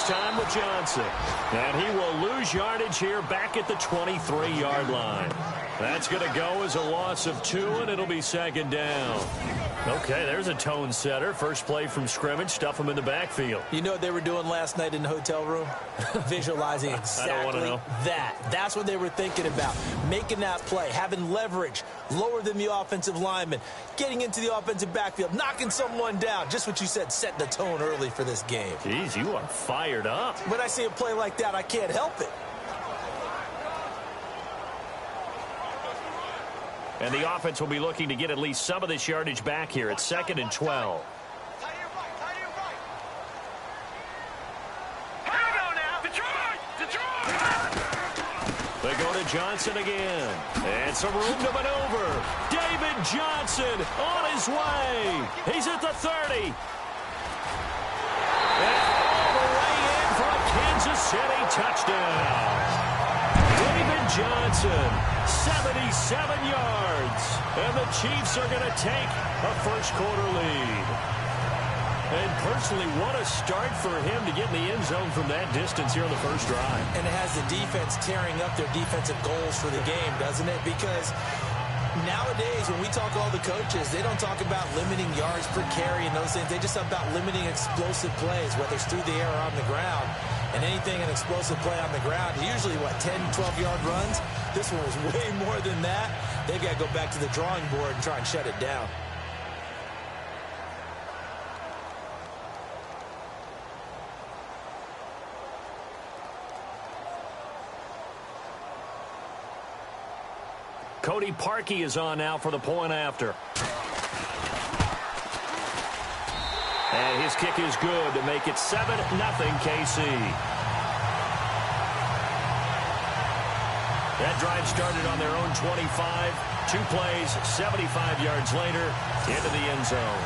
This time with Johnson. And he will lose yardage here back at the 23-yard line. That's going to go as a loss of 2, and it'll be second down. Okay, there's a tone setter. First play from scrimmage, stuff him in the backfield. You know what they were doing last night in the hotel room? Visualizing exactly I don't want to know. that. That's what they were thinking about. Making that play, having leverage, lower than the offensive lineman, getting into the offensive backfield, knocking someone down. Just what you said, setting the tone early for this game. Jeez, you are fired up. When I see a play like that, I can't help it. And the offense will be looking to get at least some of this yardage back here. It's 2nd and 12. They go to Johnson again. And some room to maneuver. David Johnson on his way. He's at the 30. And all the way in for a Kansas City touchdown. David Johnson, 77 yards. And the Chiefs are going to take a first-quarter lead. And personally, what a start for him to get in the end zone from that distance here on the first drive. And it has the defense tearing up their defensive goals for the game, doesn't it? Because nowadays, when we talk to all the coaches, they don't talk about limiting yards per carry and those things. They just talk about limiting explosive plays, whether it's through the air or on the ground. And anything an explosive play on the ground, usually, 10, 12-yard runs? This one was way more than that. They've got to go back to the drawing board and try and shut it down. Cody Parkey is on now for the point after. And his kick is good to make it 7-0 KC. That drive started on their own 25. 2 plays, 75 yards later, into the end zone.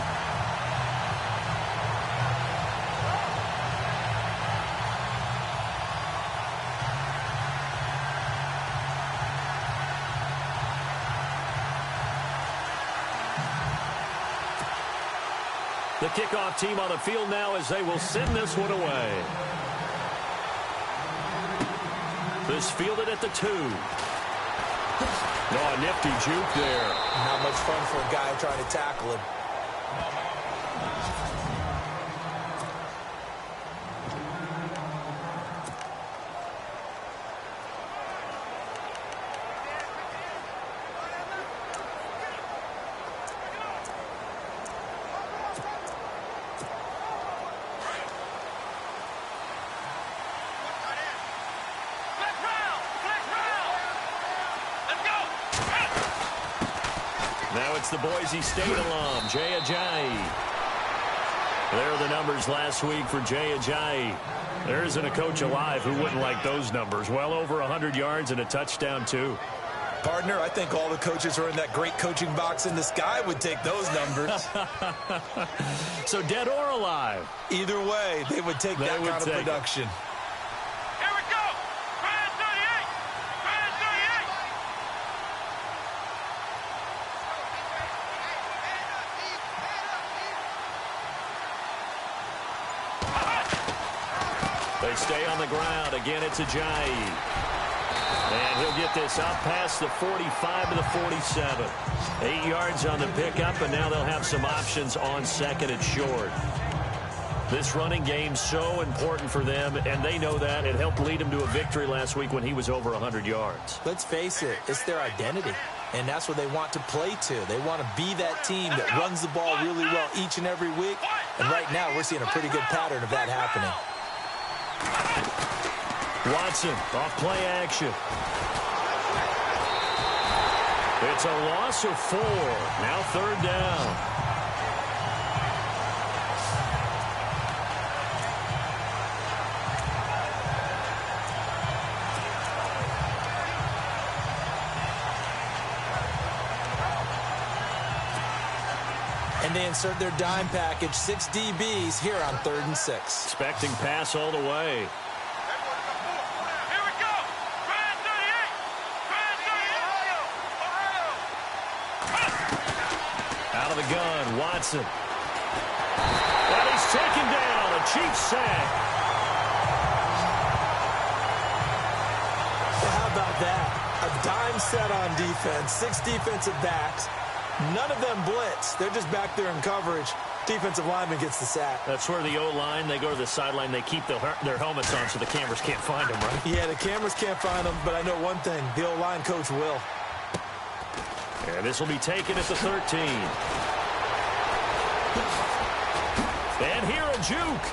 The kickoff team on the field now as they will send this one away. This fielded at the 2. Oh, a nifty juke there. Not much fun for a guy trying to tackle him. Now it's the Boise State alum, Jay Ajayi. There are the numbers last week for Jay Ajayi. There isn't a coach alive who wouldn't like those numbers. Well over 100 yards and a touchdown, too. Partner, I think all the coaches who are in that great coaching box in the sky would take those numbers. So dead or alive? Either way, they would take that kind of production. They stay on the ground. Again, it's Ajayi. And he'll get this up past the 45 to the 47. 8 yards on the pickup, and now they'll have some options on second and short. This running game's so important for them, and they know that. It helped lead them to a victory last week when he was over 100 yards. Let's face it, it's their identity, and that's what they want to play to. They want to be that team that runs the ball really well each and every week, and right now we're seeing a pretty good pattern of that happening. Watson off play action. It's a loss of 4. Now 3rd down. And they insert their dime package, 6 DBs here on 3rd and 6. Expecting pass all the way. Out of the gun, Watson. And he's taken down, a Chiefs sack. about that? A dime set on defense, 6 defensive backs. None of them blitz. They're just back there in coverage. Defensive lineman gets the sack. That's where the O-line, they go to the sideline, they keep their helmets on so the cameras can't find them, right? Yeah, the cameras can't find them, but I know one thing. The O-line coach will. And this will be taken at the 13. And here a juke.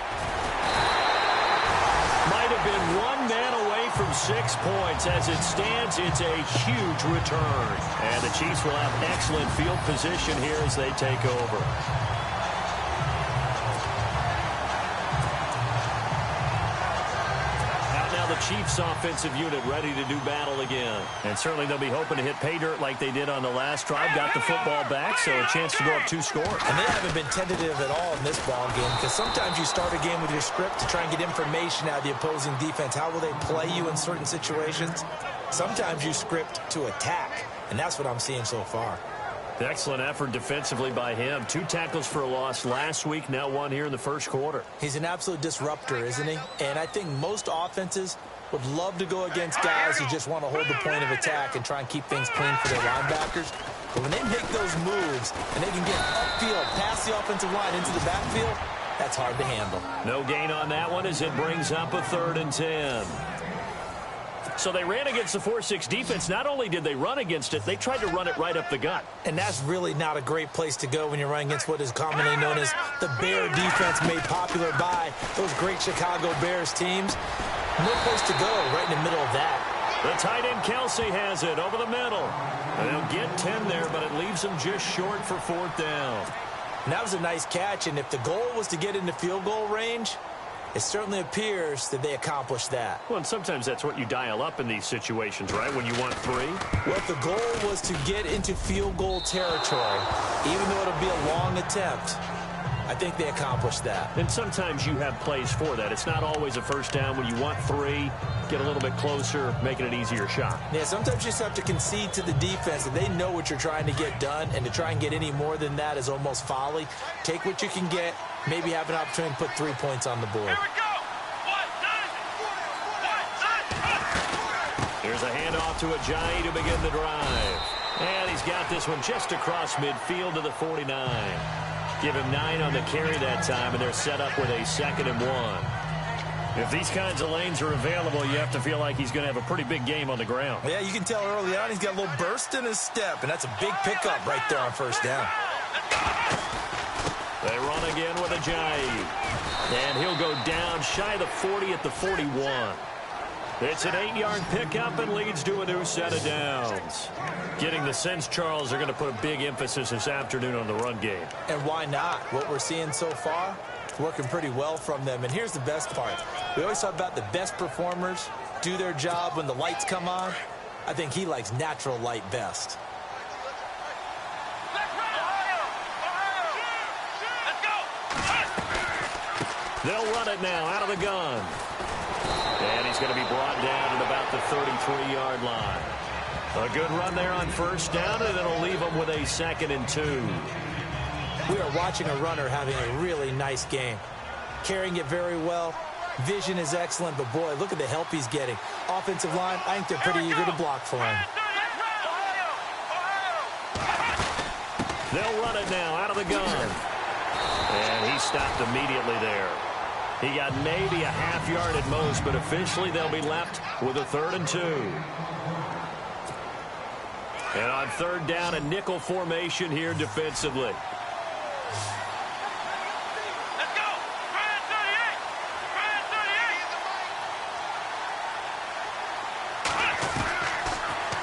Might have been one man away from 6 points. As it stands, it's a huge return. And the Chiefs will have excellent field position here as they take over. The Chiefs offensive unit ready to do battle again. And certainly they'll be hoping to hit pay dirt like they did on the last drive. Got the football back, so a chance to go up 2 scores. And they haven't been tentative at all in this ball game, because sometimes you start a game with your script to try and get information out of the opposing defense. How will they play you in certain situations? Sometimes you script to attack, and that's what I'm seeing so far. Excellent effort defensively by him. 2 tackles for a loss last week, now 1 here in the first quarter. He's an absolute disruptor, isn't he? And I think most offenses would love to go against guys who just want to hold the point of attack and try and keep things clean for their linebackers. But when they make those moves and they can get upfield past the offensive line into the backfield, that's hard to handle. No gain on that one as it brings up a 3rd and 10. So they ran against the 4-6 defense. Not only did they run against it, they tried to run it right up the gut. And that's really not a great place to go when you're running against what is commonly known as the Bear defense, made popular by those great Chicago Bears teams. No place to go right in the middle of that. The tight end Kelsey has it over the middle. And they'll get 10 there, but it leaves them just short for 4th down. And that was a nice catch, and if the goal was to get into field goal range, it certainly appears that they accomplished that. Well, and sometimes that's what you dial up in these situations, right, when you want 3? Well, if the goal was to get into field goal territory, even though it'll be a long attempt, I think they accomplished that. And sometimes you have plays for that. It's not always a first down. When you want 3, get a little bit closer, making it easier shot. Yeah, sometimes you just have to concede to the defense that they know what you're trying to get done, and to try and get any more than that is almost folly. Take what you can get, maybe have an opportunity to put 3 points on the board. Here we go. Here's a handoff to Ajayi to begin the drive. And he's got this one just across midfield to the 49. Give him 9 on the carry that time, and they're set up with a 2nd and 1. If these kinds of lanes are available, you have to feel like he's going to have a pretty big game on the ground. Yeah, you can tell early on he's got a little burst in his step, and that's a big pickup right there on 1st down. They run again with Ajayi. And he'll go down shy of the 40 at the 41. It's an 8-yard pickup and leads to a new set of downs. Getting the sense, Charles, they're going to put a big emphasis this afternoon on the run game. And why not? What we're seeing so far, working pretty well from them. And here's the best part. We always talk about the best performers do their job when the lights come on. I think he likes natural light best. They'll run it now out of the gun. And he's going to be brought down at about the 33-yard line. A good run there on 1st down, and it'll leave him with a 2nd and 2. We are watching a runner having a really nice game. Carrying it very well. Vision is excellent, but boy, look at the help he's getting. Offensive line, I think they're pretty eager to block for him. They'll run it now out of the gun. And he stopped immediately there. He got maybe a half yard at most, but officially they'll be left with a 3rd and 2. And on 3rd down, a nickel formation here defensively. Let's go. Brian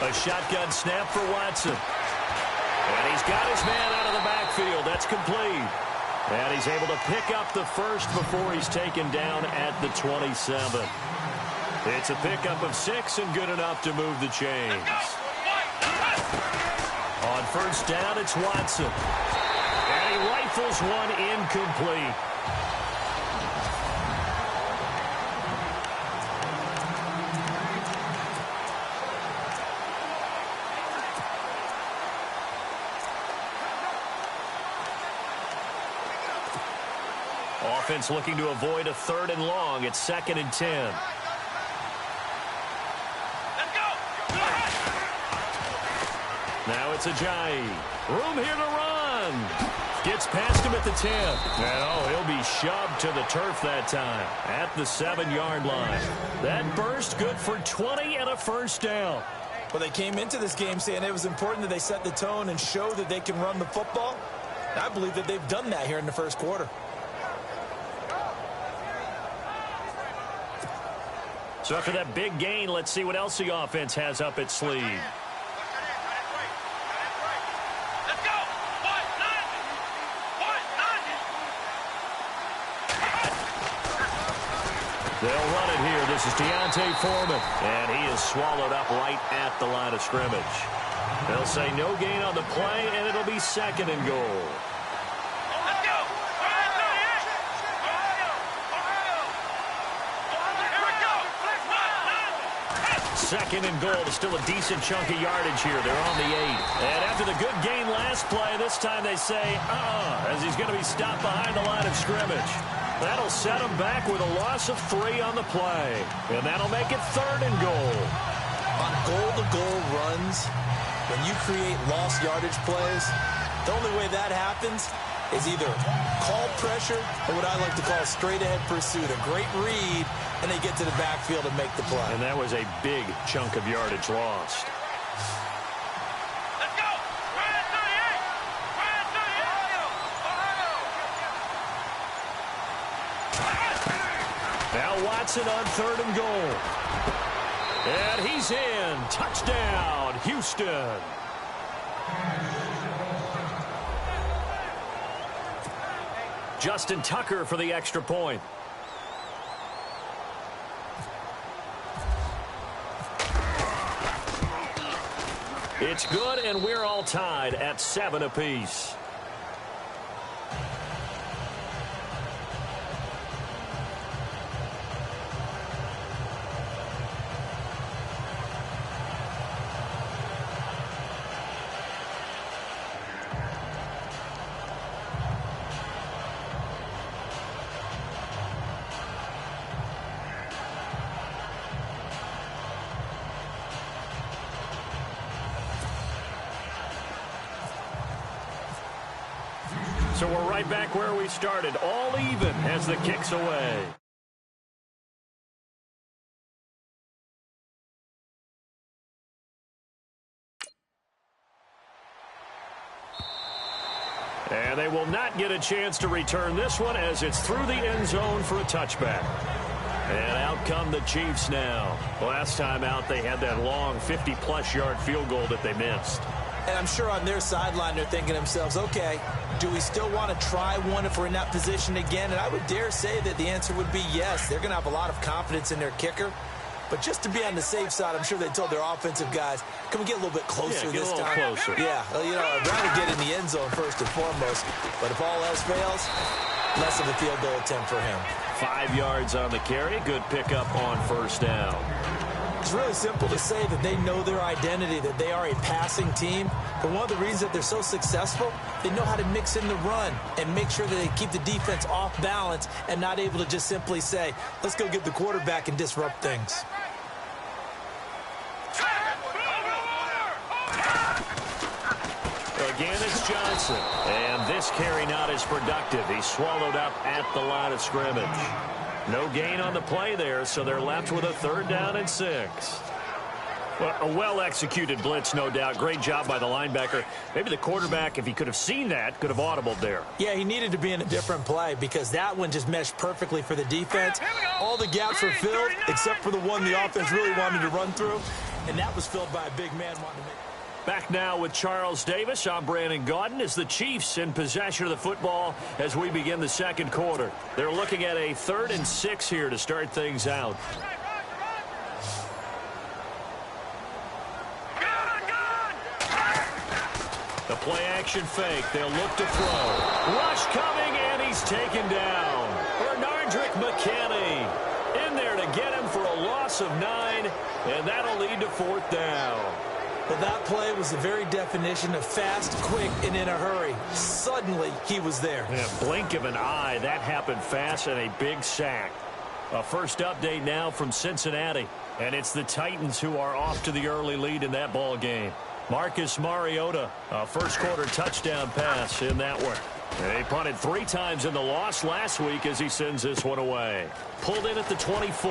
38. A shotgun snap for Watson. And he's got his man out of the backfield. That's complete. And he's able to pick up the 1st before he's taken down at the 27. It's a pickup of 6 and good enough to move the chains. On 1st down, it's Watson. And he rifles one incomplete. Offense looking to avoid a 3rd and long. It's 2nd and 10. Let's go. Now it's Ajayi. Room here to run. Gets past him at the 10. And, oh, he'll be shoved to the turf that time at the 7-yard line. That burst good for 20 and a first down. Well, they came into this game saying it was important that they set the tone and show that they can run the football. I believe that they've done that here in the first quarter. So after that big gain, let's see what else the offense has up its sleeve. Let's go. They'll run it here. This is Deontay Foreman, and he is swallowed up right at the line of scrimmage. They'll say no gain on the play, and it'll be 2nd and goal. Let's go. Here we go. 2nd and goal. There's still a decent chunk of yardage here. They're on the 8. And after the good gain last play, this time they say, as he's going to be stopped behind the line of scrimmage. That'll set him back with a loss of 3 on the play. And that'll make it 3rd and goal. On goal-to-goal runs, when you create lost yardage plays, the only way that happens is either called pressure or what I like to call straight-ahead pursuit. A great read, and they get to the backfield and make the play. And that was a big chunk of yardage lost. Let's go. Ryan 38. Ryan 38. Now Watson on 3rd and goal. And he's in. Touchdown, Houston. Justin Tucker for the extra point. It's good, and we're all tied at 7 apiece. So we're right back where we started, all even as the kick's away. And they will not get a chance to return this one as it's through the end zone for a touchback. And out come the Chiefs now. Last time out, they had that long 50-plus yard field goal that they missed. And I'm sure on their sideline they're thinking to themselves, okay, do we still want to try one if we're in that position again? And I would dare say that the answer would be yes. They're going to have a lot of confidence in their kicker. But just to be on the safe side, I'm sure they told their offensive guys, can we get a little bit closer this time? Closer. Yeah, well, you know, I'd rather get in the end zone first and foremost. But if all else fails, less of a field goal attempt for him. 5 yards on the carry. Good pickup on 1st down. It's really simple to say that they know their identity, that they are a passing team. But one of the reasons that they're so successful, they know how to mix in the run and make sure that they keep the defense off balance and not able to just simply say, let's go get the quarterback and disrupt things. Again, it's Johnson. And this carry not as productive. He's swallowed up at the line of scrimmage. No gain on the play there, so they're left with a 3rd down and 6. Well, a well-executed blitz, no doubt. Great job by the linebacker. Maybe the quarterback, if he could have seen that, could have audibled there. Yeah, he needed to be in a different play because that one just meshed perfectly for the defense. All the gaps were filled except for the one the offense really wanted to run through, and that was filled by a big man wanting to make. Back now with Charles Davis. I'm Brandon Gaudin as the Chiefs in possession of the football as we begin the 2nd quarter. They're looking at a 3rd and 6 here to start things out. The play action fake. They'll look to throw. Rush coming, and he's taken down. Bernardrick McKinney in there to get him for a loss of 9, and that'll lead to 4th down. Well, that play was the very definition of fast, quick, and in a hurry. Suddenly, he was there. Yeah, blink of an eye. That happened fast and a big sack. A first update now from Cincinnati. And it's the Titans who are off to the early lead in that ball game. Marcus Mariota, a first-quarter touchdown pass in that one. They punted 3 times in the loss last week as he sends this one away. Pulled in at the 24.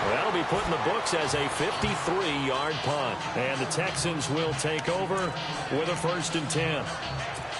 That'll be put in the books as a 53-yard punt. And the Texans will take over with a 1st and 10.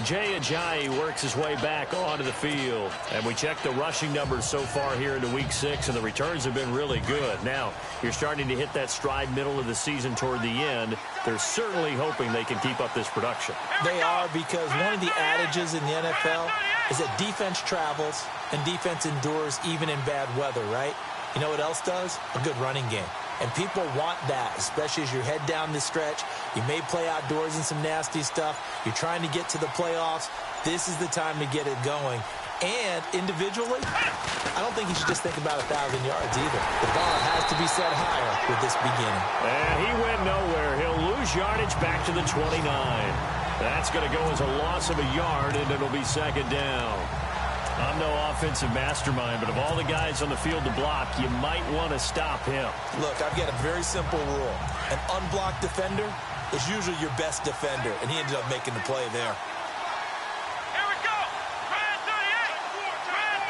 Jay Ajayi works his way back onto the field. And we check the rushing numbers so far here into Week 6, and the returns have been really good. Now, you're starting to hit that stride middle of the season toward the end. They're certainly hoping they can keep up this production. They are, because one of the adages in the NFL is that defense travels and defense endures even in bad weather, right? You know what else does? A good running game. And people want that, especially as you head down the stretch. You may play outdoors in some nasty stuff. You're trying to get to the playoffs. This is the time to get it going. And individually, I don't think you should just think about 1,000 yards either. The bar has to be set higher with this beginning. And he went nowhere. He'll lose yardage back to the 29. That's going to go as a loss of a yard, and it'll be 2nd down. I'm no offensive mastermind, but of all the guys on the field to block, you might want to stop him. Look, I've got a very simple rule. An unblocked defender is usually your best defender, and he ended up making the play there. Here we go. Red 38. Red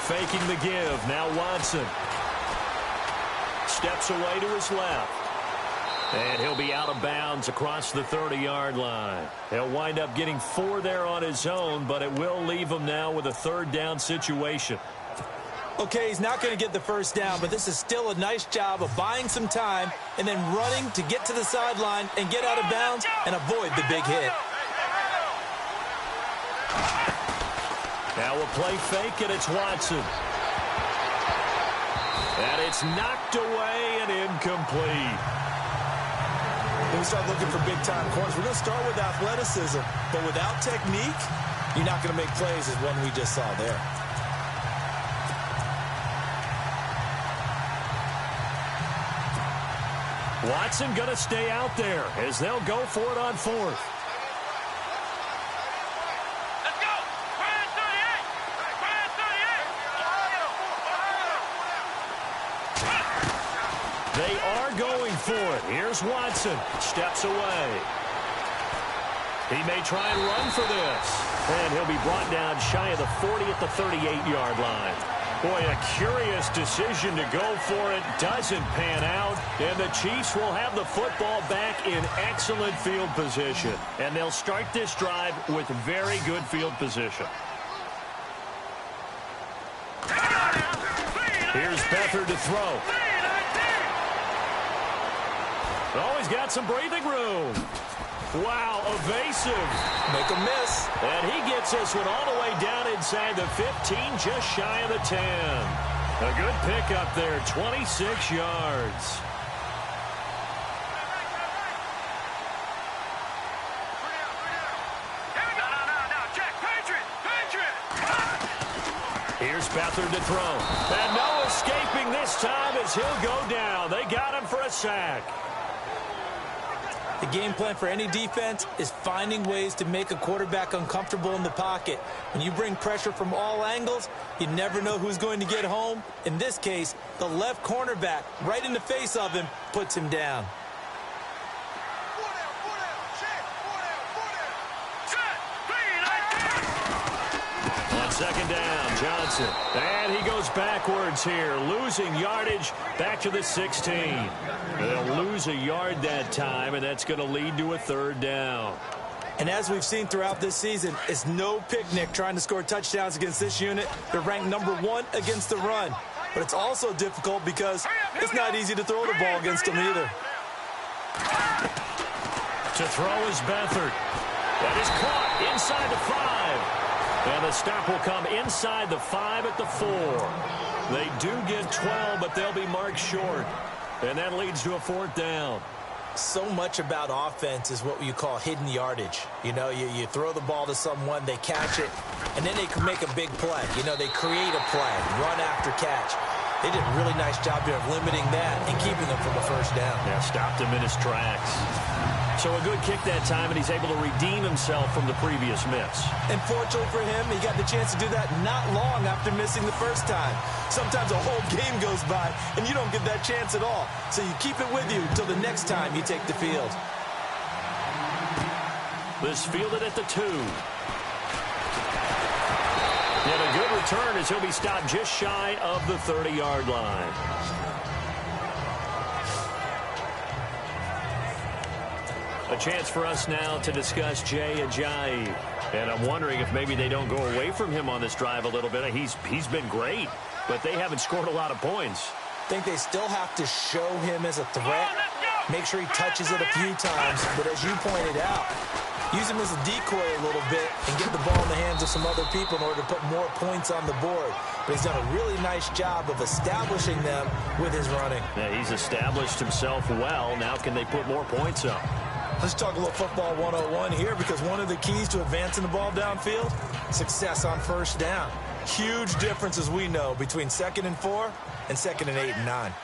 38. Faking the give. Now Watson. Steps away to his left. And he'll be out of bounds across the 30-yard line. He'll wind up getting 4 there on his own, but it will leave him now with a 3rd down situation. Okay, he's not going to get the 1st down, but this is still a nice job of buying some time and then running to get to the sideline and get out of bounds and avoid the big hit. Now we'll play fake, and it's Watson. And it's knocked away and incomplete. When we start looking for big-time corners, we're going to start with athleticism, but without technique, you're not going to make plays as one we just saw there. Watson going to stay out there as they'll go for it on 4th. Let's go. Red 38. Red 38. They are going for it. Here's Watson. Steps away. He may try and run for this. And he'll be brought down shy of the 40 at the 38-yard line. Boy, a curious decision to go for it. Doesn't pan out. And the Chiefs will have the football back in excellent field position. And they'll start this drive with very good field position. Here's Beathard to throw. Oh, he's got some breathing room. Wow, evasive. Make a miss. And he gets this one all the way down inside the 15, just shy of the 10. A good pickup there, 26 yards. Here's Beathard to throw. And no escaping this time as he'll go down. They got him for a sack. The game plan for any defense is finding ways to make a quarterback uncomfortable in the pocket. When you bring pressure from all angles, you never know who's going to get home. In this case, the left cornerback, right in the face of him, puts him down. On 2nd down, Johnson. And he goes backwards here, losing yardage back to the 16. They'll lose a yard that time, and that's going to lead to a 3rd down. And as we've seen throughout this season, it's no picnic trying to score touchdowns against this unit. They're ranked #1 against the run. But it's also difficult because it's not easy to throw the ball against them either. To throw is Beathard. That is caught inside the 5. And the stop will come inside the 5 at the 4. They do get 12, but they'll be marked short. And that leads to a 4th down. So much about offense is what you call hidden yardage. You know, you throw the ball to someone, they catch it, and then they can make a big play. You know, they create a play, run after catch. They did a really nice job there of limiting that and keeping him from a first down. Yeah, stopped him in his tracks. So a good kick that time, and he's able to redeem himself from the previous miss. And fortunately for him, he got the chance to do that not long after missing the first time. Sometimes a whole game goes by, and you don't get that chance at all. So you keep it with you until the next time you take the field. This fielded at the 2. And a good return as he'll be stopped just shy of the 30-yard line. A chance for us now to discuss Jay Ajayi. And I'm wondering if maybe they don't go away from him on this drive a little bit. He's been great, but they haven't scored a lot of points. I think they still have to show him as a threat. Make sure he touches it a few times. But as you pointed out, use him as a decoy a little bit and get the ball in the hands of some other people in order to put more points on the board. But he's done a really nice job of establishing them with his running. Yeah, he's established himself well. Now can they put more points up? Let's talk a little football 101 here, because one of the keys to advancing the ball downfield, success on first down. Huge difference, as we know, between 2nd and 4 and 2nd and 8 and 9.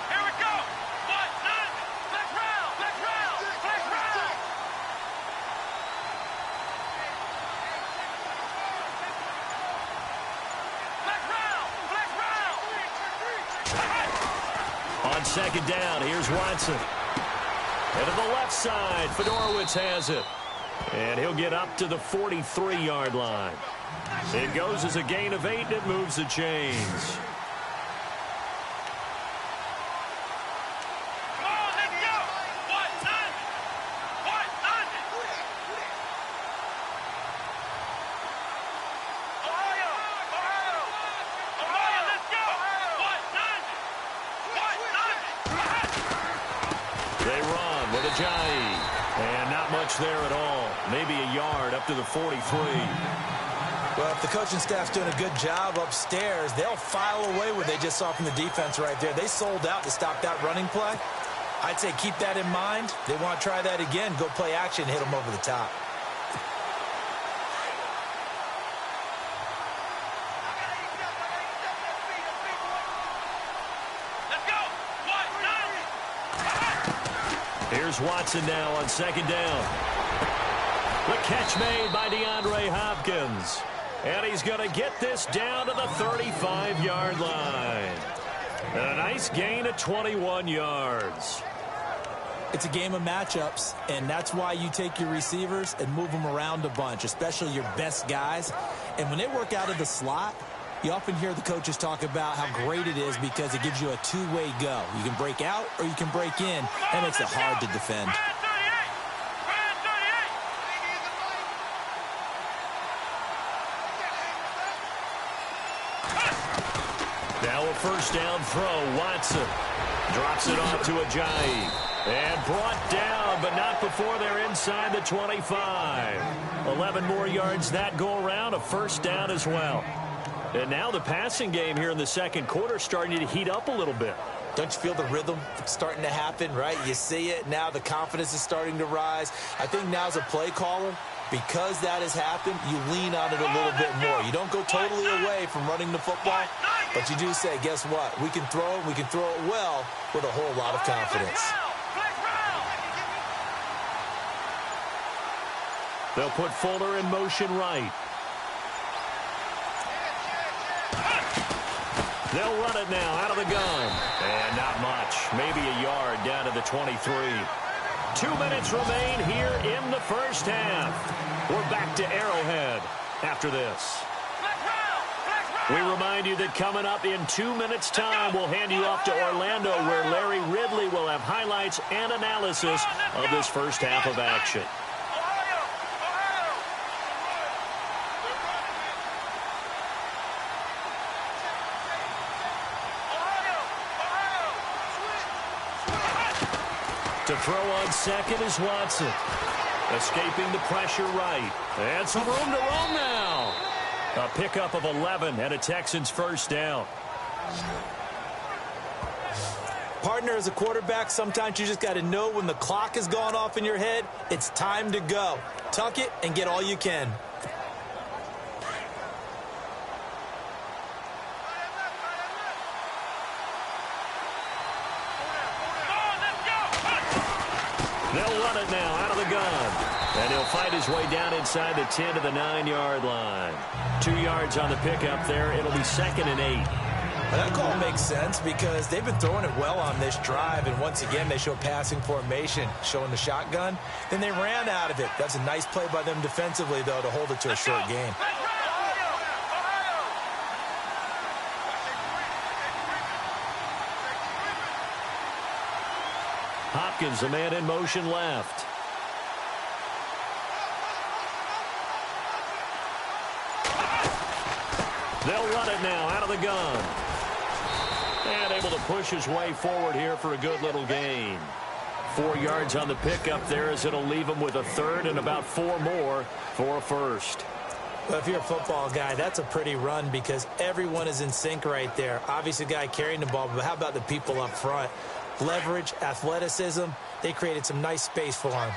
Here we go. 1-9. Flex round. Flex round. Flex round. Flex round. Flex round. On second down, here's Watson. And to the left side, Fedorowicz has it. And he'll get up to the 43-yard line. It goes as a gain of 8, and it moves the chains. Come on, let's go. 1-9. 1-9. Ohio. Ohio, let's go. 1-9. 1-9. They run with Ajayi. And not much there at all. Maybe a yard up to the 43. Well, if the coaching staff's doing a good job upstairs, they'll file away what they just saw from the defense right there. They sold out to stop that running play. I'd say keep that in mind. They want to try that again. Go play action, hit them over the top. Let's go. 1-9. Here's Watson now on second down. The catch made by DeAndre Hopkins. And he's going to get this down to the 35-yard line. And a nice gain of 21 yards. It's a game of matchups, and that's why you take your receivers and move them around a bunch, especially your best guys. And when they work out of the slot, you often hear the coaches talk about how great it is because it gives you a two-way go. You can break out or you can break in. That makes it hard to defend. Now a first down throw. Watson drops it off to Ajayi. And brought down, but not before they're inside the 25. 11 more yards that go around. A first down as well. And now the passing game here in the second quarter starting to heat up a little bit. Don't you feel the rhythm starting to happen, right? You see it now. The confidence is starting to rise. I think now as a play caller, because that has happened, you lean on it a little bit more. You don't go totally away from running the football, but you do say, guess what? We can throw it. We can throw it well with a whole lot of confidence. They'll put Fuller in motion right. They'll run it now out of the gun. And not much. Maybe a yard down to the 23. 2 minutes remain here in the first half. We're back to Arrowhead after this. We remind you that coming up in 2 minutes' time, we'll hand you off to Orlando, where Larry Ridley will have highlights and analysis of this first half of action. To throw on second is Watson. Escaping the pressure right. And some room to roam now. A pickup of 11 and a Texans first down. Partner, as a quarterback, sometimes you just got to know when the clock has gone off in your head, it's time to go. Tuck it and get all you can. They'll run it now out of the gun. And he'll fight his way down inside the 10 to the 9-yard line. 2 yards on the pickup there. It'll be 2nd and 8. That call makes sense because they've been throwing it well on this drive, and once again they show passing formation, showing the shotgun. Then they ran out of it. That's a nice play by them defensively, though, to hold it to a short game. Hopkins, a man in motion left. They'll run it now out of the gun. And able to push his way forward here for a good little gain. 4 yards on the pickup there as it'll leave him with a 3rd and about 4 more for a 1st. Well, if you're a football guy, that's a pretty run because everyone is in sync right there. Obviously, the guy carrying the ball, but how about the people up front? Leverage, athleticism, they created some nice space for him.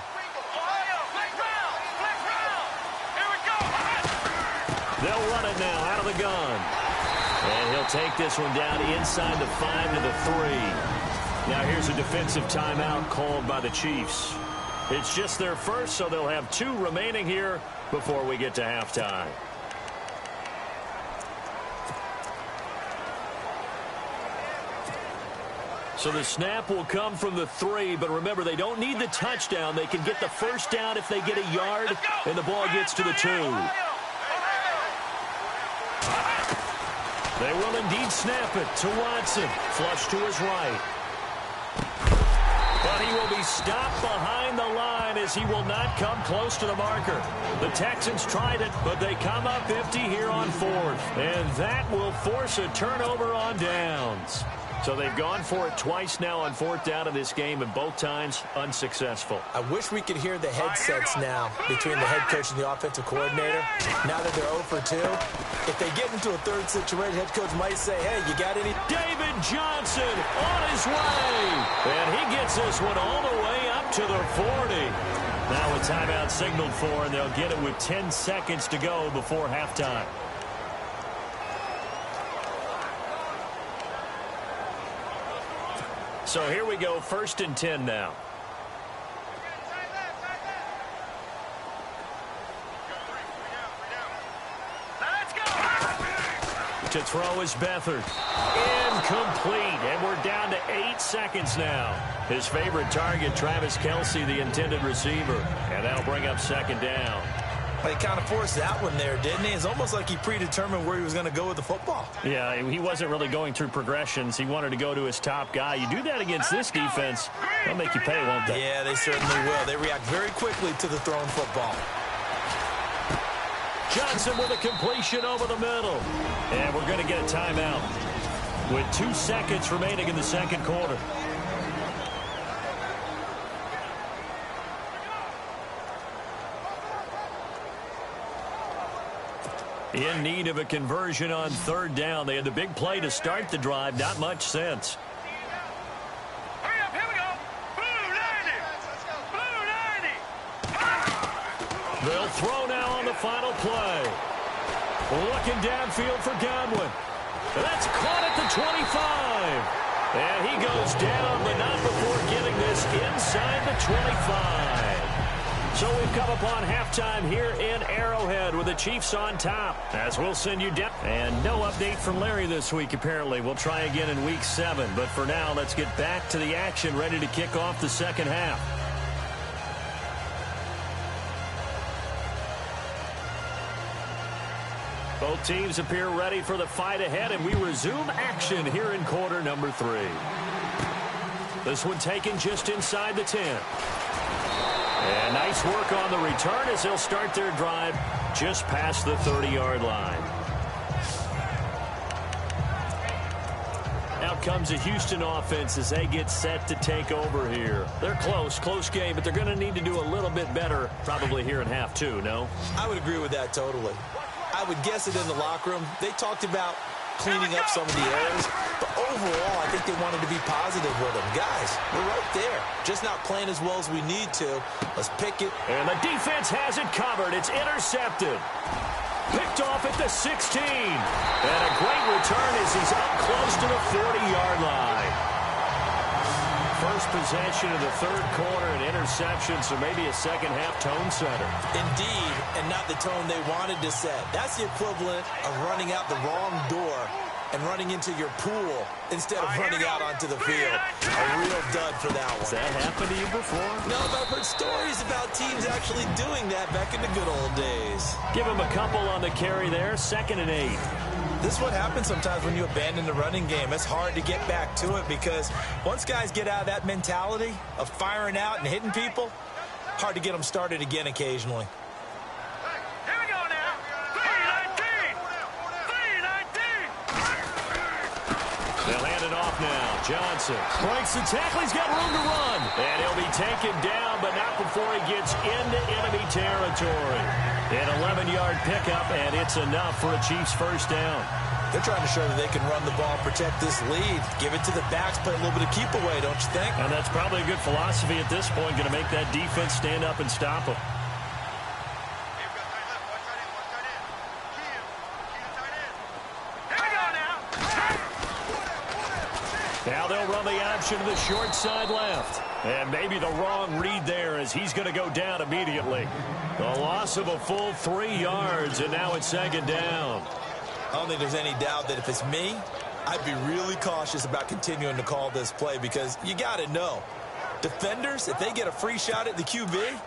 They'll run it now out of the gun. And he'll take this one down inside the 5 to the 3. Now here's a defensive timeout called by the Chiefs. It's just their first, so they'll have 2 remaining here before we get to halftime. So the snap will come from the 3, but remember, they don't need the touchdown. They can get the 1st down if they get a yard, and the ball gets to the 2. They will indeed snap it to Watson. Flush to his right. But he will be stopped behind the line as he will not come close to the marker. The Texans tried it, but they come up empty here on 4th. And that will force a turnover on downs. So they've gone for it twice now on 4th down in this game, and both times unsuccessful. I wish we could hear the headsets now between the head coach and the offensive coordinator. Now that they're 0 for 2, if they get into a 3rd situation, head coach might say, hey, you got any? David Johnson on his way. And he gets this one all the way up to the 40. Now a timeout signaled for, and they'll get it with 10 seconds to go before halftime. So here we go, 1st and 10 now. To throw is Beathard. Incomplete, and we're down to 8 seconds now. His favorite target, Travis Kelce, the intended receiver. And that'll bring up 2nd down. He kind of forced that one there, didn't he? It's almost like he predetermined where he was going to go with the football. Yeah, he wasn't really going through progressions. He wanted to go to his top guy. You do that against this defense, they'll make you pay, won't they? Yeah, they certainly will. They react very quickly to the thrown football. Johnson with a completion over the middle. And we're going to get a timeout with 2 seconds remaining in the 2nd quarter. In need of a conversion on 3rd down. They had the big play to start the drive. Not much sense. Hurry up, here we go. Blue 90. Blue 90. They'll throw now on the final play. Looking downfield for Godwin. That's caught at the 25. And he goes down, but not before getting this inside the 25. So we've come upon halftime here in Arrowhead with the Chiefs on top. As we'll send you down. And no update from Larry this week, apparently. We'll try again in Week 7. But for now, let's get back to the action, ready to kick off the 2nd half. Both teams appear ready for the fight ahead, and we resume action here in quarter number 3. This one taken just inside the 10. And nice work on the return as they'll start their drive just past the 30-yard line. Out comes the Houston offense as they get set to take over here. They're close game, but they're going to need to do a little bit better probably here in half 2, no? I would agree with that totally. I would guess it in the locker room. They talked about cleaning up some of the errors, but overall, I think they wanted to be positive with them. Guys, we're right there. Just not playing as well as we need to. Let's pick it. And the defense has it covered. It's intercepted. Picked off at the 16. And a great return as he's up close to the 40-yard line. first possession of the third quarter, an interception, so maybe a second-half tone setter. Indeed, and not the tone they wanted to set. That's the equivalent of running out the wrong door and running into your pool instead of running out onto the field. A real dud for that one. Has that happened to you before? No, but I've heard stories about teams actually doing that back in the good old days. Give him a couple on the carry there, 2nd and 8. This is what happens sometimes when you abandon the running game. It's hard to get back to it because once guys get out of that mentality of firing out and hitting people, hard to get them started again occasionally. Here we go now. 3-19. 3-19. They'll hand it off now. Johnson breaks the tackle. He's got room to run. And he'll be taken down, but not before he gets into enemy territory. An 11-yard pickup, and it's enough for a Chiefs first down. They're trying to show that they can run the ball, protect this lead, give it to the backs, play a little bit of keep away, don't you think? And that's probably a good philosophy at this point, going to make that defense stand up and stop them. Now they'll run the option to the short side left. And maybe the wrong read there as he's going to go down immediately. The loss of a full 3 yards, and now it's 2nd down. I don't think there's any doubt that if it's me, I'd be really cautious about continuing to call this play because you got to know, defenders, if they get a free shot at the QB,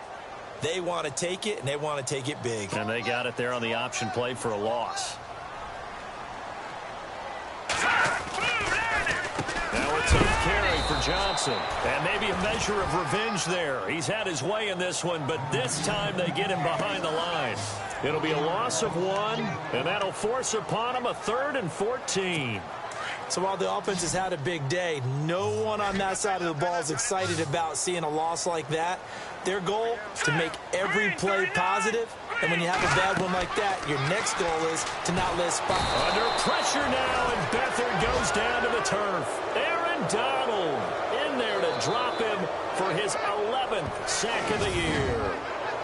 they want to take it, and they want to take it big. And they got it there on the option play for a loss. Now a tough carry for Johnson. And maybe a measure of revenge there. He's had his way in this one, but this time they get him behind the line. It'll be a loss of 1, and that'll force upon him a 3rd and 14. So while the offense has had a big day, no one on that side of the ball is excited about seeing a loss like that. Their goal is to make every play positive, and when you have a bad one like that, your next goal is to not let it spot. Under pressure now, and Beathard goes down to the turf. Aaron Donald in there to drop him for his 11th sack of the year.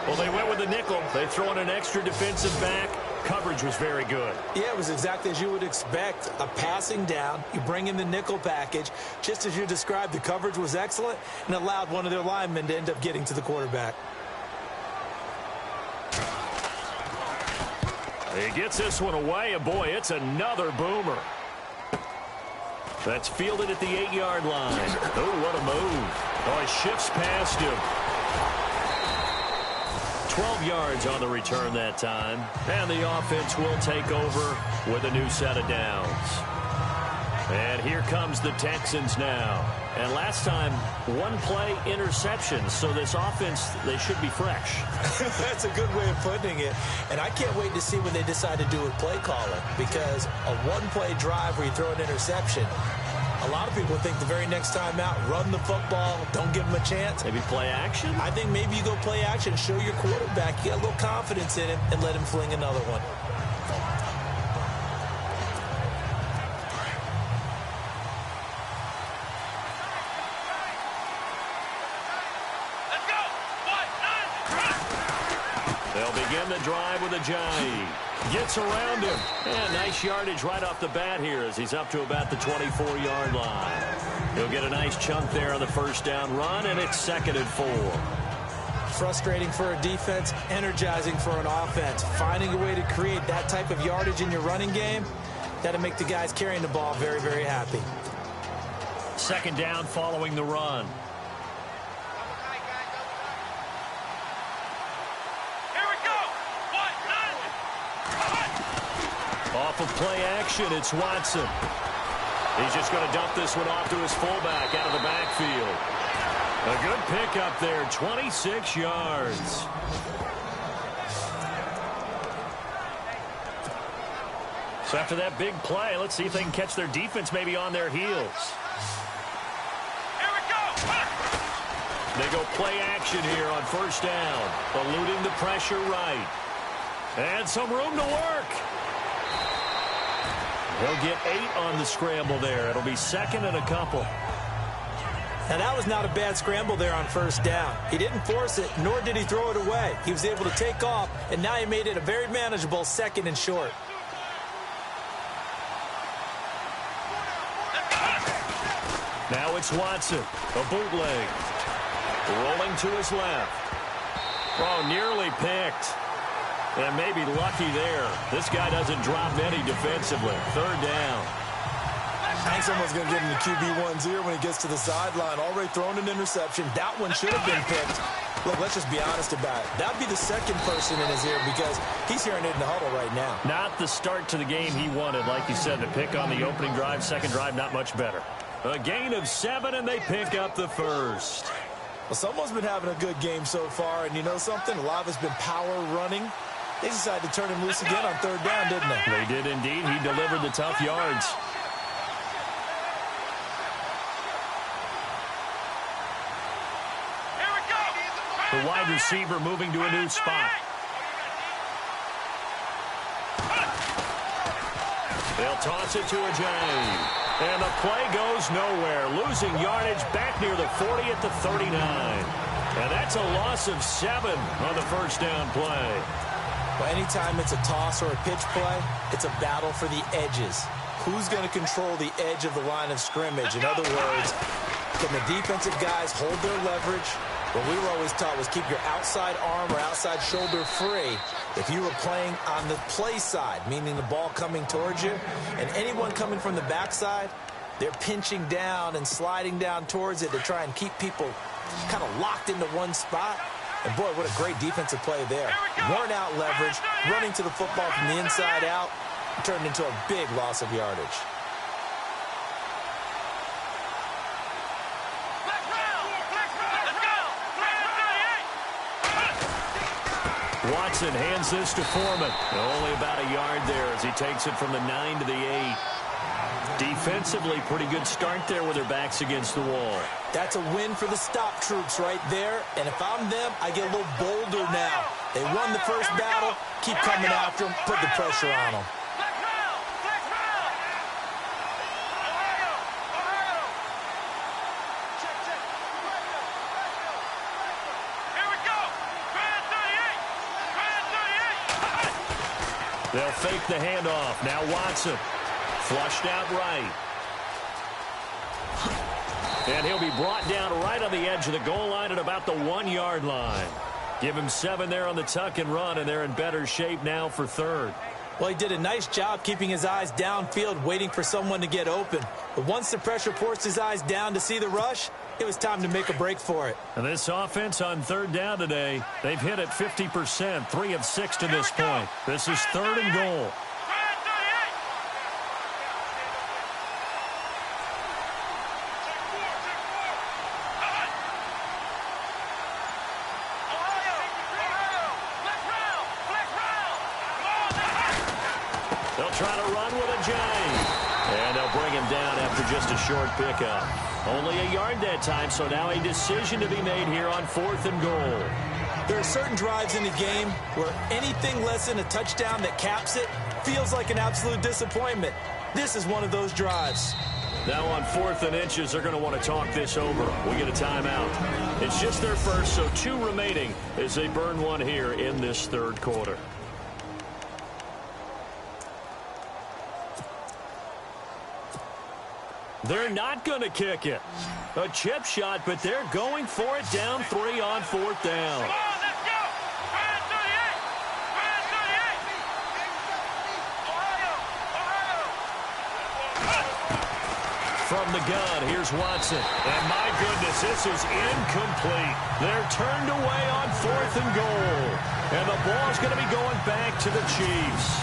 Well, they went with the nickel. They throw in an extra defensive back. Coverage was very good. Yeah, it was exactly as you would expect. A passing down. You bring in the nickel package. Just as you described, the coverage was excellent and allowed one of their linemen to end up getting to the quarterback. He gets this one away, and boy, it's another boomer. That's fielded at the 8-yard line. Oh, what a move. Oh, he shifts past him. 12 yards on the return that time. And the offense will take over with a new set of downs. And here comes the Texans now. And last time, 1-play interception. So this offense, they should be fresh. That's a good way of putting it. And I can't wait to see when they decide to do with play calling. Because a 1-play drive where you throw an interception, a lot of people think the very next time out, run the football, don't give them a chance. Maybe play action? I think maybe you go play action, show your quarterback you got a little confidence in him, and let him fling another one. They'll begin the drive with a Ajayi. Gets around him. And nice yardage right off the bat here as he's up to about the 24-yard line. He'll get a nice chunk there on the first down run, and it's 2nd and 4. Frustrating for a defense, energizing for an offense. Finding a way to create that type of yardage in your running game, that'll make the guys carrying the ball very, very happy. 2nd down following the run. Off of play action, it's Watson. He's just going to dump this one off to his fullback out of the backfield. A good pickup there, 26 yards. So after that big play, let's see if they can catch their defense maybe on their heels. Here we go. They go play action here on first down, eluding the pressure right. And some room to work. He'll get 8 on the scramble there. It'll be 2nd and a couple. Now, that was not a bad scramble there on first down. He didn't force it, nor did he throw it away. He was able to take off, and now he made it a very manageable 2nd and short. Now it's Watson, a bootleg. Rolling to his left. Oh, nearly picked. And maybe lucky there. This guy doesn't drop many defensively. Third down. I think someone's going to give him the QB1's ear when he gets to the sideline. Already thrown an interception. That one should have been picked. Look, let's just be honest about it. That would be the second person in his ear because he's hearing it in the huddle right now. Not the start to the game he wanted. Like you said, the pick on the opening drive, second drive, not much better. A gain of 7, and they pick up the first. Well, someone's been having a good game so far, and you know something? A lot of it's been power running. They decided to turn him loose again on third down, didn't they? They did indeed. He delivered the tough yards. The wide receiver moving to a new spot. They'll toss it to Ajayi. And the play goes nowhere. Losing yardage back near the 40 at the 39. And that's a loss of 7 on the first down play. Well, anytime it's a toss or a pitch play, it's a battle for the edges. Who's going to control the edge of the line of scrimmage? In other words, can the defensive guys hold their leverage? What we were always taught was keep your outside arm or outside shoulder free if you were playing on the play side, meaning the ball coming towards you, and anyone coming from the backside, they're pinching down and sliding down towards it to try and keep people kind of locked into one spot. And, boy, what a great defensive play there. Worn out leverage, running to the football from the inside out, turned into a big loss of yardage. Watson hands this to Foreman. Only about a yard there as he takes it from the 9 to the 8. Defensively, pretty good start there with their backs against the wall. That's a win for the stop troops right there. And if I'm them, I get a little bolder now. They won the first battle. Keep coming after them. Put the pressure on them. They'll fake the handoff. Now Watson. Flushed out right. And he'll be brought down right on the edge of the goal line at about the 1-yard line. Give him 7 there on the tuck and run, and they're in better shape now for third. Well, he did a nice job keeping his eyes downfield, waiting for someone to get open. But once the pressure forced his eyes down to see the rush, it was time to make a break for it. And this offense on third down today, they've hit it 50%, 3 of 6 to this point. This is third and goal. They'll try to run with Ajayi. And they'll bring him down after just a short pickup. Only a yard that time, so now a decision to be made here on 4th and goal. There are certain drives in the game where anything less than a touchdown that caps it feels like an absolute disappointment. This is one of those drives. Now on 4th and inches, they're going to want to talk this over. We get a timeout. It's just their first, so 2 remaining as they burn one here in this third quarter. They're not going to kick it. A chip shot, but they're going for it down 3 on 4th down. Come on, let's go! Brand 38! Brand 38! Ohio! From the gun, here's Watson. And my goodness, this is incomplete. They're turned away on 4th and goal. And the ball's going to be going back to the Chiefs.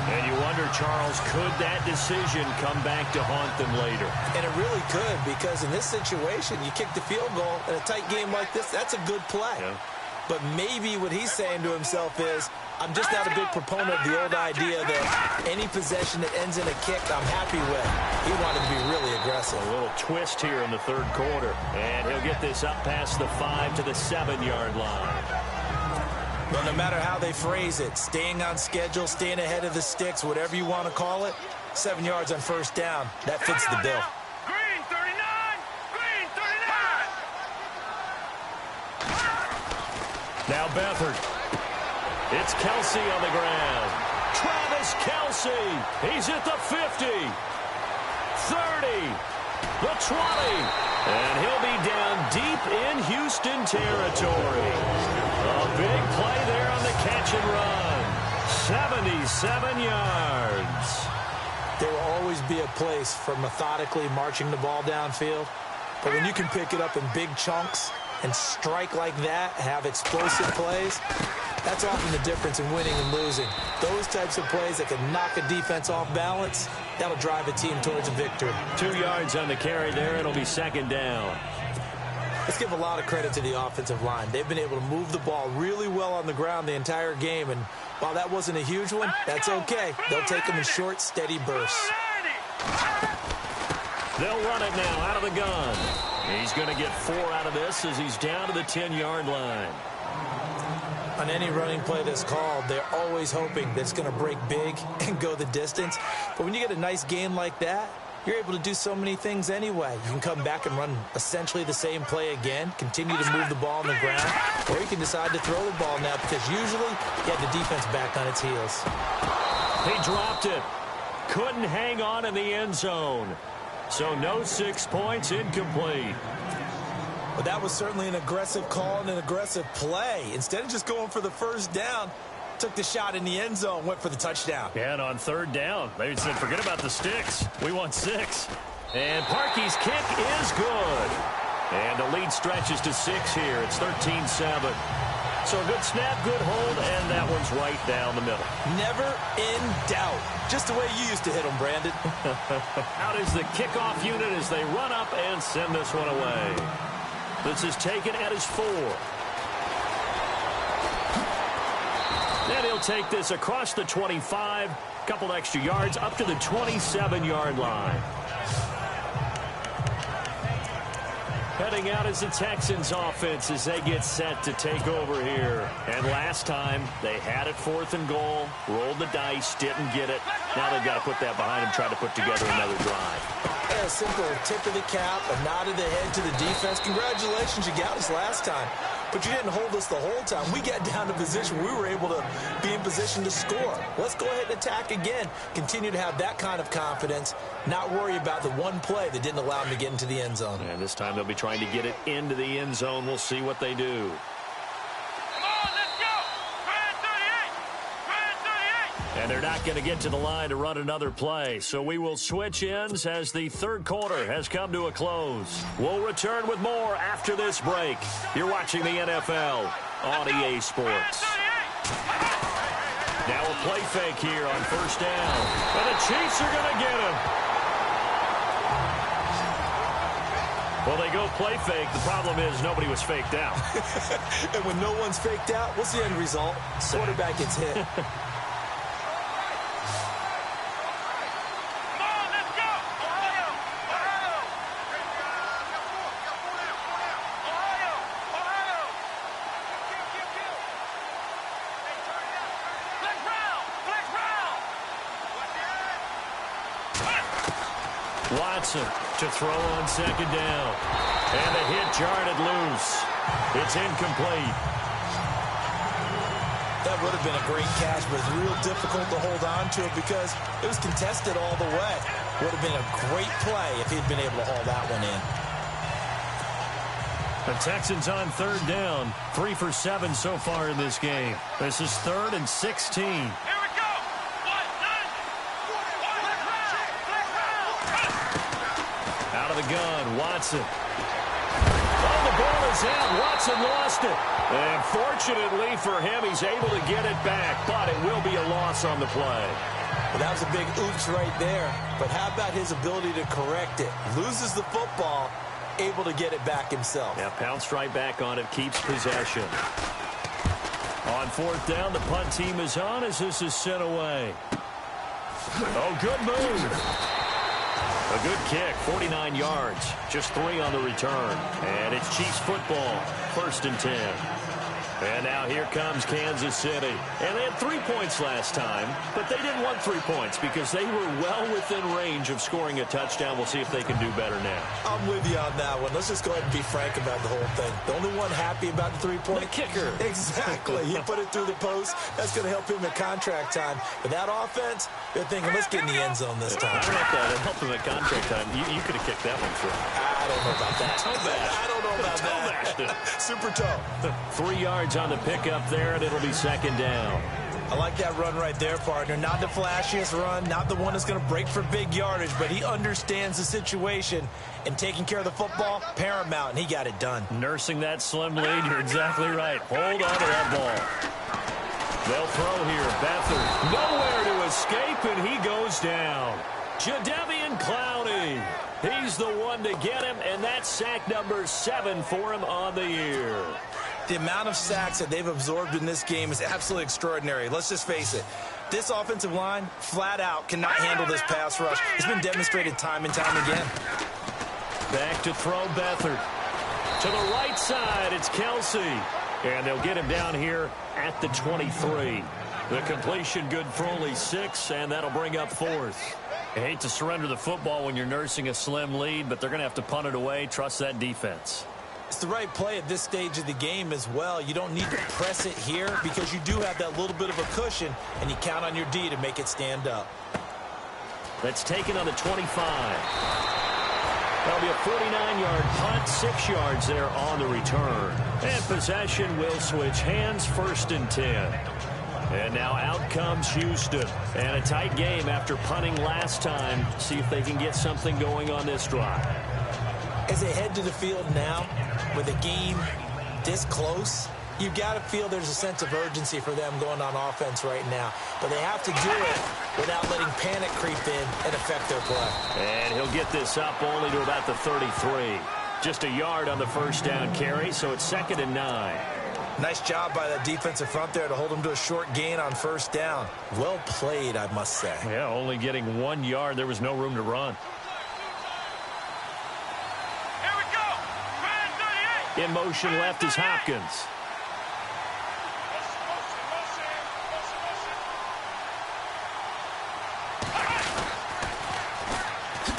And you wonder, Charles, could that decision come back to haunt them later? And it really could, because in this situation, you kick the field goal in a tight game like this, that's a good play. Yeah. But maybe what he's saying to himself is, I'm just not a big proponent of the old idea that any possession that ends in a kick, I'm happy with. He wanted to be really aggressive. A little twist here in the third quarter. And he'll get this up past the 5 to the 7-yard line. Well, no matter how they phrase it, staying on schedule, staying ahead of the sticks, whatever you want to call it, 7 yards on first down, that fits the bill. Green 39! Green 39! Now Beathard. It's Kelsey on the ground. Travis Kelsey. He's at the 50. 30. the 20. And he'll be down deep in Houston territory. A big play there on the catch and run. 77 yards. There will always be a place for methodically marching the ball downfield. But when you can pick it up in big chunks and strike like that, have explosive plays, that's often the difference in winning and losing. Those types of plays that can knock a defense off balance, that'll drive a team towards a victory. 2 yards on the carry there. It'll be second down. Let's give a lot of credit to the offensive line. They've been able to move the ball really well on the ground the entire game, and while that wasn't a huge one, that's okay. They'll take them in short, steady bursts. They'll run it now out of the gun. He's going to get 4 out of this as he's down to the 10-yard line. On any running play that's called, they're always hoping that it's going to break big and go the distance. But when you get a nice game like that, you're able to do so many things anyway. You can come back and run essentially the same play again, continue to move the ball on the ground, or you can decide to throw the ball now because usually you have the defense back on its heels. He dropped it. Couldn't hang on in the end zone. So no 6 points, incomplete. But that was certainly an aggressive call and an aggressive play. Instead of just going for the first down, took the shot in the end zone, went for the touchdown. Yeah, and on third down, they said, forget about the sticks. We want 6. And Parkey's kick is good. And the lead stretches to 6 here. It's 13-7. So a good snap, good hold, and that one's right down the middle. Never in doubt. Just the way you used to hit them, Brandon. Out is the kickoff unit as they run up and send this one away. This is taken at his 4. And he'll take this across the 25, couple extra yards up to the 27-yard line. Heading out is the Texans offense as they get set to take over here. And last time, they had it 4th and goal, rolled the dice, didn't get it. Now they've got to put that behind them, try to put together another drive. Yeah, a simple tip of the cap, a nod of the head to the defense. Congratulations, you got us last time. But you didn't hold us the whole time. We got down to position. We were able to be in position to score. Let's go ahead and attack again. Continue to have that kind of confidence. Not worry about the one play that didn't allow them to get into the end zone. And this time they'll be trying to get it into the end zone. We'll see what they do. And they're not going to get to the line to run another play. So we will switch ends as the third quarter has come to a close. We'll return with more after this break. You're watching the NFL on EA Sports. Now a play fake here on first down. And the Chiefs are going to get him. Well, they go play fake. The problem is nobody was faked out. And when no one's faked out, what's the end result? Quarterback gets hit. Watson to throw on second down. And the hit jarred it loose. It's incomplete. That would have been a great catch, but it's real difficult to hold on to it because it was contested all the way. Would have been a great play if he'd been able to haul that one in. The Texans on third down. 3 for 7 so far in this game. This is 3rd and 16. Out of the gun, Watson. Oh, the ball is out. Watson lost it. And fortunately for him, he's able to get it back, but it will be a loss on the play. Well, that was a big oops right there. But how about his ability to correct it? Loses the football, able to get it back himself. Yeah, pounced right back on it, keeps possession. On 4th down, the punt team is on as this is sent away. Oh, good move. A good kick, 49 yards, just 3 on the return. And it's Chiefs football, 1st and 10. And now here comes Kansas City. And they had 3 points last time, but they didn't want 3 points because they were well within range of scoring a touchdown. We'll see if they can do better now. I'm with you on that one. Let's just go ahead and be frank about the whole thing. The only one happy about the 3-point. The kicker. Exactly. He put it through the post. That's going to help him at contract time. But that offense, they're thinking, let's get in the end zone this time. I don't know if that helped him at contract time. You could have kicked that one through. I don't know about that. I don't know about that. Super toe. 3 yards on the pickup there, and it'll be second down. I like that run right there, partner. Not the flashiest run, not the one that's going to break for big yardage, but he understands the situation, and taking care of the football, paramount, and he got it done. Nursing that slim lead, you're exactly right. Hold on to that ball. They'll throw here. Beathard nowhere to escape, and he goes down. Jadeveon Clowney. He's the one to get him, and that's sack number 7 for him on the year. The amount of sacks that they've absorbed in this game is absolutely extraordinary. Let's just face it. This offensive line, flat out, cannot handle this pass rush. It's been demonstrated time and time again. Back to throw Beathard. To the right side, it's Kelsey. And they'll get him down here at the 23. The completion good for only 6, and that'll bring up 4th. I hate to surrender the football when you're nursing a slim lead, but they're going to have to punt it away. Trust that defense. It's the right play at this stage of the game as well. You don't need to press it here because you do have that little bit of a cushion, and you count on your D to make it stand up. That's taken on the 25. That'll be a 49-yard punt, 6 yards there on the return. And possession will switch hands, 1st and 10. And now out comes Houston. And a tight game after punting last time. See if they can get something going on this drive. As they head to the field now, with a game this close, you've got to feel there's a sense of urgency for them going on offense right now. But they have to do it without letting panic creep in and affect their play. And he'll get this up only to about the 33. Just a yard on the 1st down carry, so it's 2nd and 9. Nice job by that defensive front there to hold him to a short gain on 1st down. Well played, I must say. Yeah, only getting 1 yard. There was no room to run. Here we go. Grand 38. In motion left is Hopkins.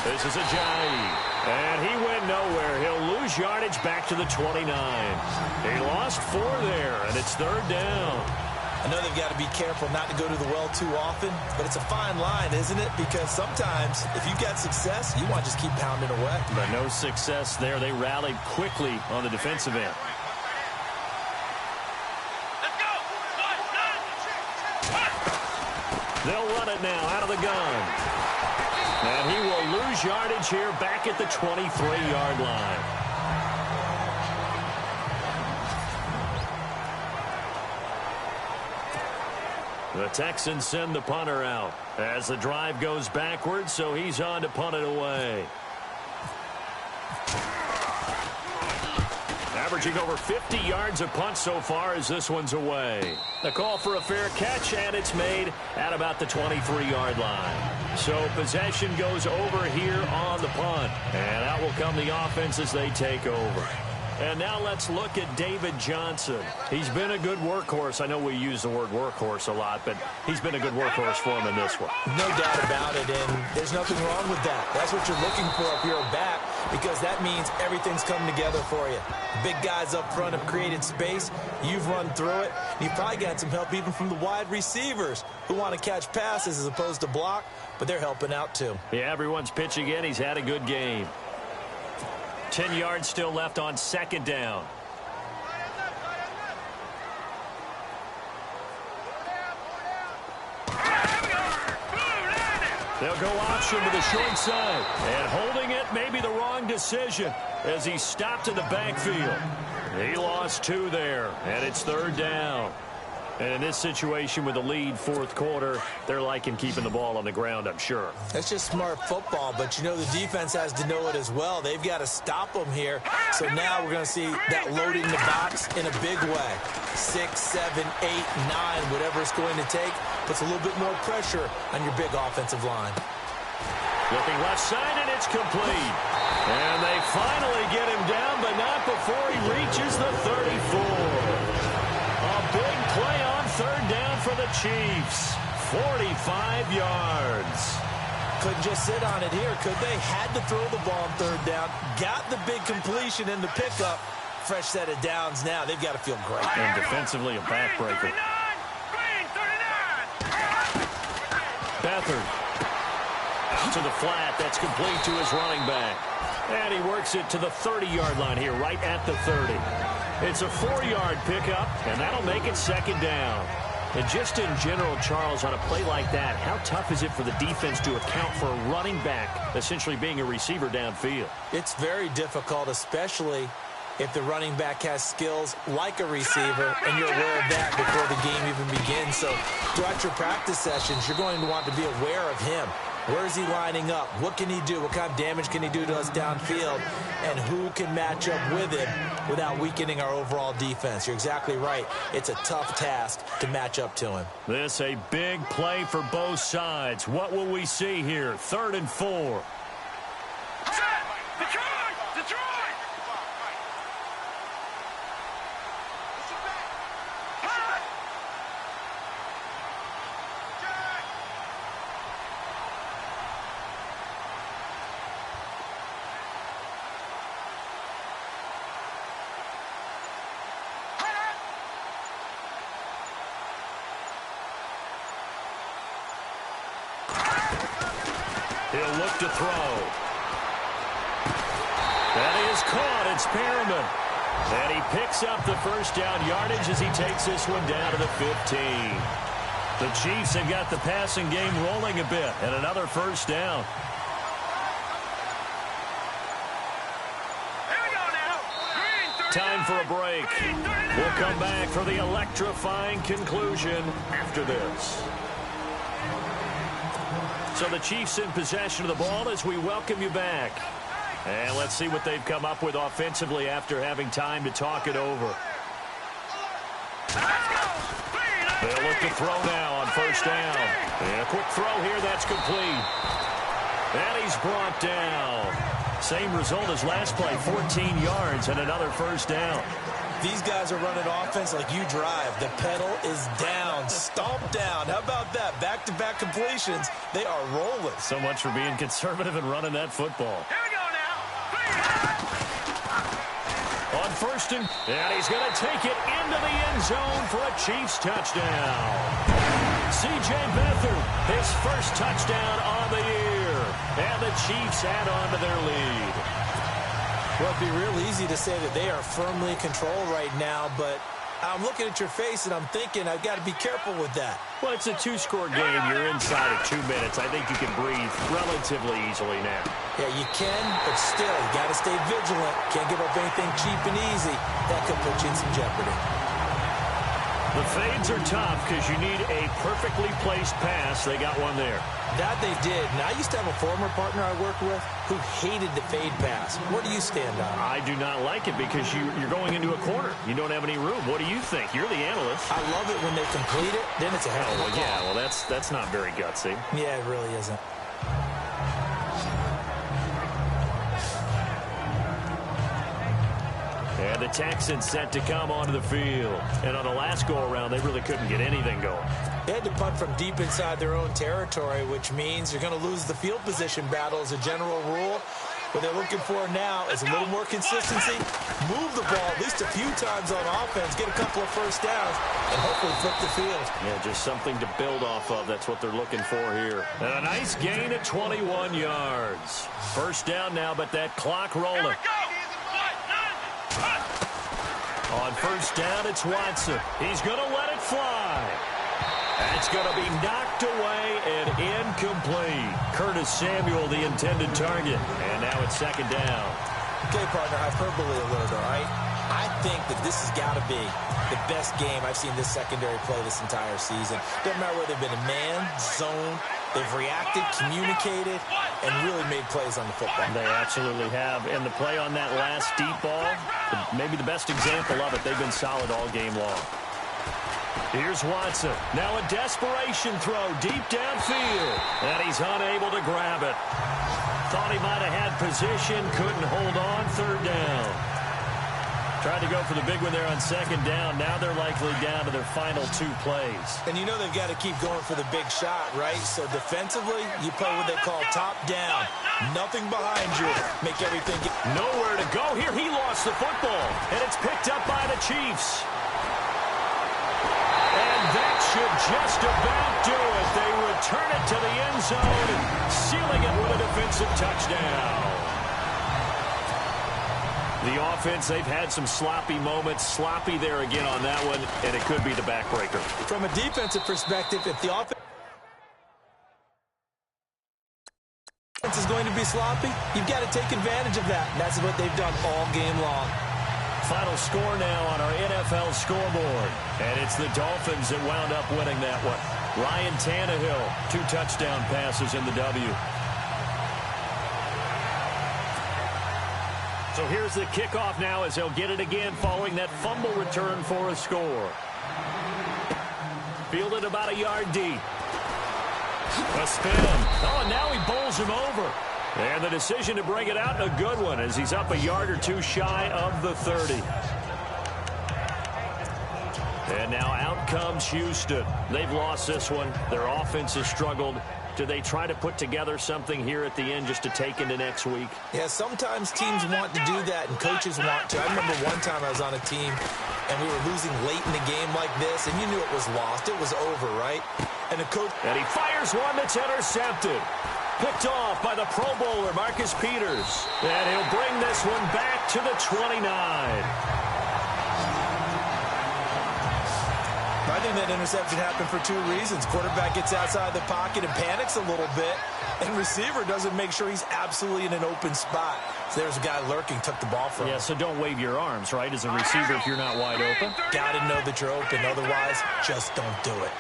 This is Ajayi. And he went nowhere. He'll lose yardage back to the 29. He lost 4 there, and it's 3rd down. I know they've got to be careful not to go to the well too often, but it's a fine line, isn't it? Because sometimes, if you've got success, you want to just keep pounding away. But no success there. They rallied quickly on the defensive end. Let's go. 1, 9. They'll run it now out of the gun. And he will lose yardage here back at the 23-yard line. The Texans send the punter out as the drive goes backwards, so he's on to punt it away. Averaging over 50 yards a punt so far as this one's away. The call for a fair catch, and it's made at about the 23-yard line. So possession goes over here on the punt. And out will come the offense as they take over. And now let's look at David Johnson. He's been a good workhorse. I know we use the word workhorse a lot, but he's been a good workhorse for him in this one. No doubt about it, and there's nothing wrong with that. That's what you're looking for if you're a back, because that means everything's coming together for you. Big guys up front have created space. You've run through it. You've probably got some help even from the wide receivers who want to catch passes as opposed to block, but they're helping out too. Yeah, everyone's pitching in. He's had a good game. 10 yards still left on 2nd down. They'll go option to the short side. And holding it may be the wrong decision as he stopped in the backfield. He lost 2 there, and it's 3rd down. And in this situation with the lead 4th quarter, they're liking keeping the ball on the ground, I'm sure. That's just smart football, but you know the defense has to know it as well. They've got to stop them here. So now we're going to see that loading the box in a big way. 6, 7, 8, 9, whatever it's going to take, puts a little bit more pressure on your big offensive line. Looking left side, and it's complete. And they finally get him down, but not before he reaches the 34. Chiefs. 45 yards. Couldn't just sit on it here, could they? Had to throw the ball on third down. Got the big completion in the pickup. Fresh set of downs now. They've got to feel great. And defensively, a backbreaker. Beathard. Out to the flat. That's complete to his running back. And he works it to the 30-yard line here, right at the 30. It's a 4-yard pickup, and that'll make it second down. And just in general, Charles, on a play like that, how tough is it for the defense to account for a running back essentially being a receiver downfield? It's very difficult, especially if the running back has skills like a receiver, and you're aware of that before the game even begins. So throughout your practice sessions, you're going to want to be aware of him. Where is he lining up? What can he do? What kind of damage can he do to us downfield? And who can match up with him without weakening our overall defense? You're exactly right. It's a tough task to match up to him. This a big play for both sides. What will we see here? 3rd and 4. He'll look to throw. That is caught. It's Perriman. And he picks up the first down yardage as he takes this one down to the 15. The Chiefs have got the passing game rolling a bit, and another first down. Here we go now. Time for a break. We'll come back for the electrifying conclusion after this. So the Chiefs in possession of the ball as we welcome you back. And let's see what they've come up with offensively after having time to talk it over. They'll look to throw now on first down. And a quick throw here, that's complete. And he's brought down. Same result as last play, 14 yards and another first down. These guys are running offense like you drive. The pedal is down, stomped down. How about that? Back-to-back completions. They are rolling. So much for being conservative and running that football. Here we go now. On first and he's going to take it into the end zone for a Chiefs touchdown. C.J. Beathard, his first touchdown on the year. And the Chiefs add on to their lead. Well, it'd be real easy to say that they are firmly in control right now, but I'm looking at your face and I'm thinking I've got to be careful with that. Well, it's a 2-score game. You're inside of 2 minutes. I think you can breathe relatively easily now. Yeah, you can, but still, you got to stay vigilant. Can't give up anything cheap and easy. That could put you in some jeopardy. The fades are tough because you need a perfectly placed pass. They got one there. That they did. And I used to have a former partner I worked with who hated the fade pass. Where do you stand on it? I do not like it because you're going into a corner. You don't have any room. What do you think? You're the analyst. I love it when they complete it. Then it's a hell of a call. Yeah, well, that's not very gutsy. Yeah, it really isn't. And the Texans set to come onto the field. And on the last go-around, they really couldn't get anything going. They had to punt from deep inside their own territory, which means you're going to lose the field position battle as a general rule. What they're looking for now is a little more consistency, move the ball at least a few times on offense, get a couple of first downs, and hopefully flip the field. Yeah, just something to build off of. That's what they're looking for here. And a nice gain of 21 yards. First down now, but that clock rolling. On first down, it's Watson. He's going to let it fly. That's going to be knocked away and incomplete. Curtis Samuel, the intended target. And now it's second down. Okay, partner, hyperbole alert, all right? I think that this has got to be the best game I've seen this secondary play this entire season. Doesn't matter whether they've been in man, zone, they've reacted, communicated, and really made plays on the football. They absolutely have. And the play on that last deep ball, maybe the best example of it, they've been solid all game long. Here's Watson. Now a desperation throw deep downfield. And he's unable to grab it. Thought he might have had position, couldn't hold on, third down. Tried to go for the big one there on second down. Now they're likely down to their final 2 plays. And you know they've got to keep going for the big shot, right? So defensively, you play what they call top down. Nothing behind you. Make everything get... Nowhere to go here. He lost the football, and it's picked up by the Chiefs. And that should just about do it. They return it to the end zone, sealing it with a defensive touchdown. The offense, they've had some sloppy moments. Sloppy there again on that one, and it could be the backbreaker. From a defensive perspective, if the offense is going to be sloppy, you've got to take advantage of that. And that's what they've done all game long. Final score now on our NFL scoreboard. And it's the Dolphins that wound up winning that one. Ryan Tannehill, 2 touchdown passes in the W. So here's the kickoff now as they'll get it again following that fumble return for a score. Fielded about a yard deep. A spin. Oh, now he bowls him over. And the decision to bring it out, a good one, as he's up a yard or 2 shy of the 30. And now out comes Houston. They've lost this one. Their offense has struggled. Do they try to put together something here at the end just to take into next week? Yeah, sometimes teams want to do that and coaches want to. I remember one time I was on a team and we were losing late in the game like this, and you knew it was lost. It was over, right? And the coach... And he fires one that's intercepted. Picked off by the Pro Bowler, Marcus Peters. And he'll bring this one back to the 29. I think that interception happened for 2 reasons. Quarterback gets outside the pocket and panics a little bit, and receiver doesn't make sure he's absolutely in an open spot. So there's a guy lurking, took the ball from him. Yeah, so don't wave your arms, right, as a receiver if you're not wide open. Got to know that you're open. Otherwise, just don't do it.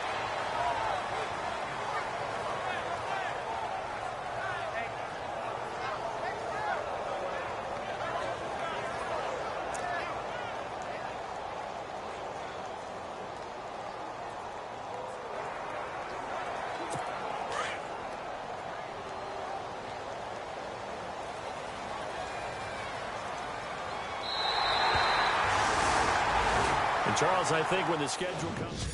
And Charles, I think when the schedule comes...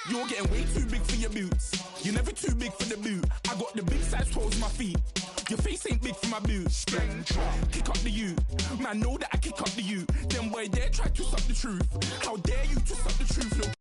You're getting way too big for your boots. You're never too big for the boot. I got the big size toes on my feet. Your face ain't big for my boots. Kick up the you. Man, know that I kick up the you. Them boy there try to stop the truth. How dare you to stop the truth? Look.